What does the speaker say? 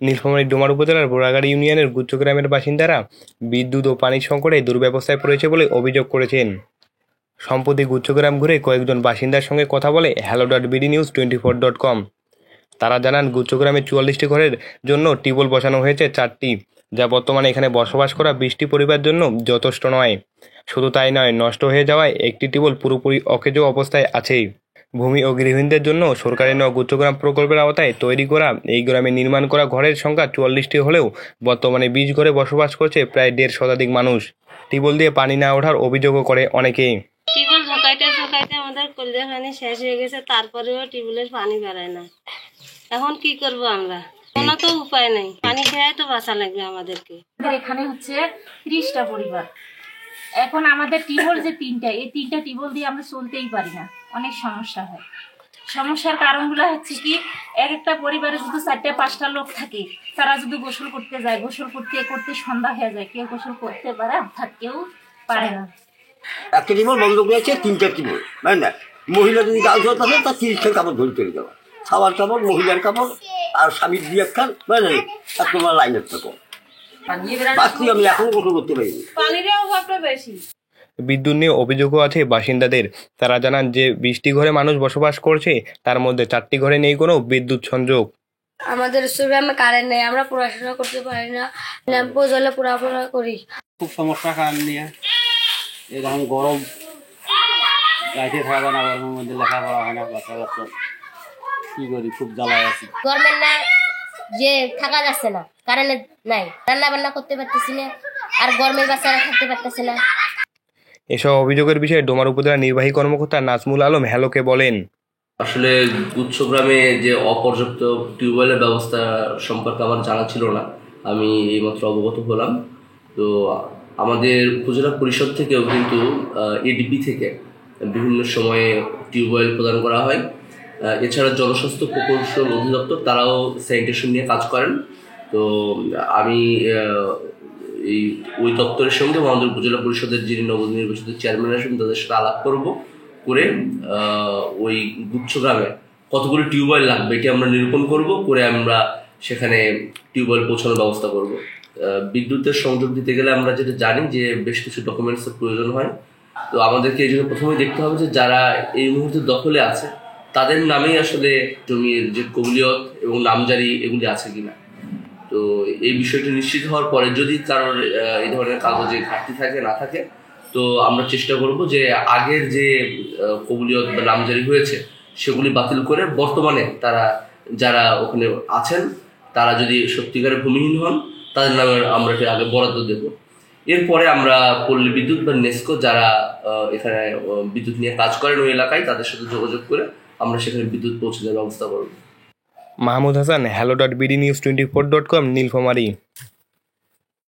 নীলফামারী ডোমার উপজেলার বোড়াগাড়ি ইউনিয়নের গুচ্ছ গ্রামের বাসিন্দারা বিদ্যুৎ ও পানির সংকটে দুরব্যবস্থায় পড়েছে বলে অভিযোগ করেছেন। সম্প্রতি গুচ্ছগ্রাম ঘুরে কয়েকজন বাসিন্দার সঙ্গে কথা বলে hello.bdnews24.com। তারা জানান গুচ্ছগ্রামে 44টি ঘরের জন্য টিউবওয়েল বসানো হয়েছে 4টি, যা বর্তমানে এখানে বসবাস করা 20টি পরিবারের জন্য যথেষ্ট নয়। শুধু তাই নয়, নষ্ট হয়ে যাওয়ায় একটি টিউবওয়েল পুরোপুরি অকেজো অবস্থায় আছে। ভূমি ও গৃহহীনদের জন্য সরকারের নেওয়া গুচ্ছগ্রাম প্রকল্পের আওতায় তৈরি করা এই গ্রামে নির্মাণ করা ঘরের সংখ্যা 44টি হলেও বর্তমানে 20 ঘরে বসবাস করছে প্রায় 1.5 শতাধিক মানুষ। টিউবওয়েল দিয়ে পানি না ওঠার অভিযোগও করে অনেকেই। টিউবওয়েল ঝোঁকাইতে আমাদের কলিজা পানি শেষ হয়ে গেছে, তারপরেও টিউবওয়েলের পানি বেড়ায় না। এখন কি করব আমরা? কোনো তো উপায় নেই, পানি খেয়ে তো বাঁচা লাগবে আমাদেরকে। এখানে হচ্ছে 30টা পরিবার। এখন আমাদের টিউবওয়েল যে 3টা, এই 3টা টিউবওয়েল দিয়ে আমরা চলতেই পারি না, অনেক সমস্যা হয়। সমস্যার কারণগুলো হচ্ছে কি, একটা পরিবারে যদি 4-5টা লোক থাকে, তারা যদি গোসল করতে যায়, গোসল করতে করতে সন্ধ্যা হয়ে যায়, কেউ গোসল করতে পারে অর্থাৎ কেউ পারে না। একটা টিউবওয়েল বন্ধ করেছে, 3টা টিউবওয়েল, তাই না? মহিলা যদি গাছ ধরতে হবে তার 30টা কাপড় ধরে চলে যাওয়া, খাবার কাপড়, মহিলার কাপড় আর স্বামীর দিয়ে একখান, তাই না? আর তোমার লাইনের কাপড় বাকি আমি এখনো গোসল করতে পারিনি। পানির অভাবটা বেশি। বিদ্যুৎ নিয়ে অভিযোগও আছে বাসিন্দাদের। তারা জানান যে 20টি ঘরে মানুষ বসবাস করছে, তার মধ্যে 4টি ঘরে নেই কোনো বিদ্যুৎ সংযোগ। আমাদের গ্রামে কারেন্ট নেই, আমরা পড়াশোনা করতে পারি না, ল্যাম্পো জ্বলে পড়াশোনা করি। খুব সমস্যা কারেন্ট নিয়ে, এরকম গরম, লাইটে থাকা যায় না, গরমের মধ্যে লেখাপড়া হয় না, বাচ্চা কি করি, খুব জ্বালায় আছি। গরমের না যে থাকা যাচ্ছে না, কারেন্ট নাই, রান্না বান্না করতে পারতেছি না, আর গরমের বাচ্চারা থাকতে পারতেছে না। এসব অভিযোগের বিষয়ে ডোমার উপজেলা নির্বাহী কর্মকর্তা নাজমুল আলম হ্যালোকে বলেন, আসলে গুচ্ছগ্রামে যে অপর্যাপ্ত টিউবওয়েলের ব্যবস্থা সম্পর্কে আমার জানা ছিল না, আমি এইমাত্র অবগত হলাম। তো আমাদের উপজেলা পরিষদ থেকেও কিন্তু এডিপি থেকে বিভিন্ন সময়ে টিউবওয়েল প্রদান করা হয়। এছাড়া জনস্বাস্থ্য প্রকৌশল অধিদপ্তর তারাও স্যানিটেশন নিয়ে কাজ করেন। তো আমি ওই দপ্তরের সঙ্গে আমাদের উপজেলা পরিষদের যিনি নবনির্বাচিত চেয়ারম্যান আছেন তাদের সাথে আলাপ করে ওই গুচ্ছগ্রামে কতগুলো টিউবওয়েল লাগবে এটি আমরা নিরূপণ করে আমরা সেখানে টিউবওয়েল পৌঁছানোর ব্যবস্থা করব। বিদ্যুতের সংযোগ দিতে গেলে আমরা যেটা জানি যে বেশ কিছু ডকুমেন্টসের প্রয়োজন হয়। তো আমাদেরকে এই জন্য প্রথমে দেখতে হবে যে যারা এই মুহূর্তে দখলে আছে তাদের নামেই আসলে জমির যে কবুলিয়ত এবং নামজারি এগুলি আছে কিনা। তো এই বিষয়টি নিশ্চিত হওয়ার পরে যদি কারোর এই ধরনের কাগজে ঘাটতি থাকে না থাকে, তো আমরা চেষ্টা করব যে আগের যে কবুলিয়ত বা নামজারি হয়েছে সেগুলি বাতিল করে বর্তমানে তারা যারা ওখানে আছেন তারা যদি সত্যিকারের ভূমিহীন হন তাদের নামে আমরা আগে বরাদ্দ দেব। এরপরে আমরা পল্লী বিদ্যুৎ বা নেস্কো যারা এখানে বিদ্যুৎ নিয়ে কাজ করেন ওই এলাকায় তাদের সাথে যোগাযোগ করে আমরা সেখানে বিদ্যুৎ পৌঁছে দেওয়ার ব্যবস্থা করব। মাহমুদ হাসান, hello.bdnews24.com, নীলফামারী।